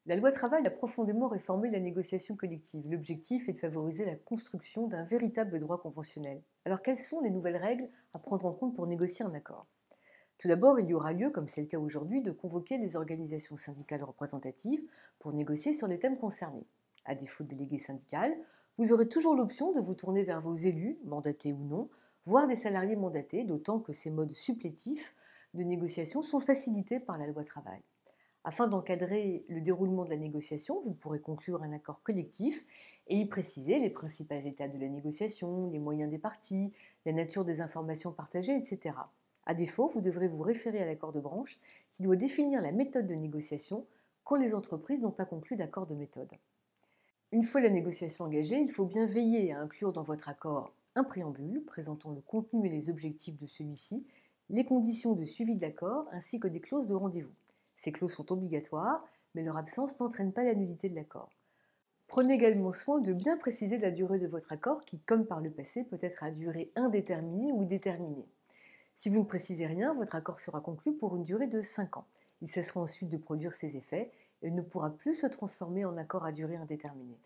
La loi travail a profondément réformé la négociation collective. L'objectif est de favoriser la construction d'un véritable droit conventionnel. Alors quelles sont les nouvelles règles à prendre en compte pour négocier un accord? Tout d'abord, il y aura lieu, comme c'est le cas aujourd'hui, de convoquer les organisations syndicales représentatives pour négocier sur les thèmes concernés. À défaut de délégué syndical, vous aurez toujours l'option de vous tourner vers vos élus, mandatés ou non, voire des salariés mandatés, d'autant que ces modes supplétifs de négociation sont facilités par la loi travail. Afin d'encadrer le déroulement de la négociation, vous pourrez conclure un accord collectif et y préciser les principales étapes de la négociation, les moyens des parties, la nature des informations partagées, etc. À défaut, vous devrez vous référer à l'accord de branche qui doit définir la méthode de négociation quand les entreprises n'ont pas conclu d'accord de méthode. Une fois la négociation engagée, il faut bien veiller à inclure dans votre accord un préambule présentant le contenu et les objectifs de celui-ci, les conditions de suivi de l'accord ainsi que des clauses de rendez-vous. Ces clauses sont obligatoires, mais leur absence n'entraîne pas la nullité de l'accord. Prenez également soin de bien préciser la durée de votre accord qui, comme par le passé, peut être à durée indéterminée ou déterminée. Si vous ne précisez rien, votre accord sera conclu pour une durée de 5 ans. Il cessera ensuite de produire ses effets et ne pourra plus se transformer en accord à durée indéterminée.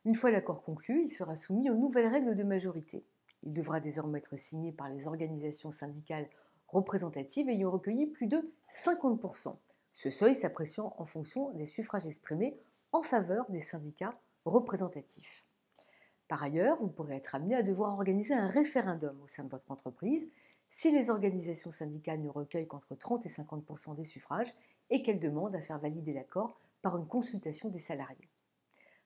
Une fois l'accord conclu, il sera soumis aux nouvelles règles de majorité. Il devra désormais être signé par les organisations syndicales représentatives ayant recueilli plus de 50%. Ce seuil s'appréciant en fonction des suffrages exprimés en faveur des syndicats représentatifs. Par ailleurs, vous pourrez être amené à devoir organiser un référendum au sein de votre entreprise si les organisations syndicales ne recueillent qu'entre 30 et 50% des suffrages et qu'elles demandent à faire valider l'accord par une consultation des salariés.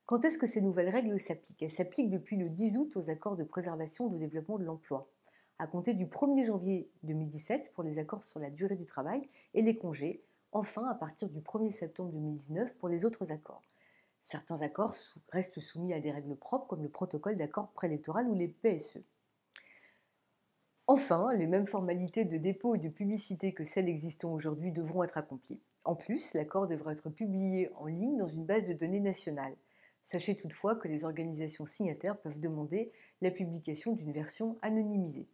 Quand est-ce que ces nouvelles règles s'appliquent? Elles s'appliquent depuis le 10 août aux accords de préservation et de développement de l'emploi, à compter du 1er janvier 2017 pour les accords sur la durée du travail et les congés, enfin à partir du 1er septembre 2019 pour les autres accords. Certains accords restent soumis à des règles propres comme le protocole d'accord préélectoral ou les PSE. Enfin, les mêmes formalités de dépôt et de publicité que celles existant aujourd'hui devront être accomplies. En plus, l'accord devra être publié en ligne dans une base de données nationale. Sachez toutefois que les organisations signataires peuvent demander la publication d'une version anonymisée.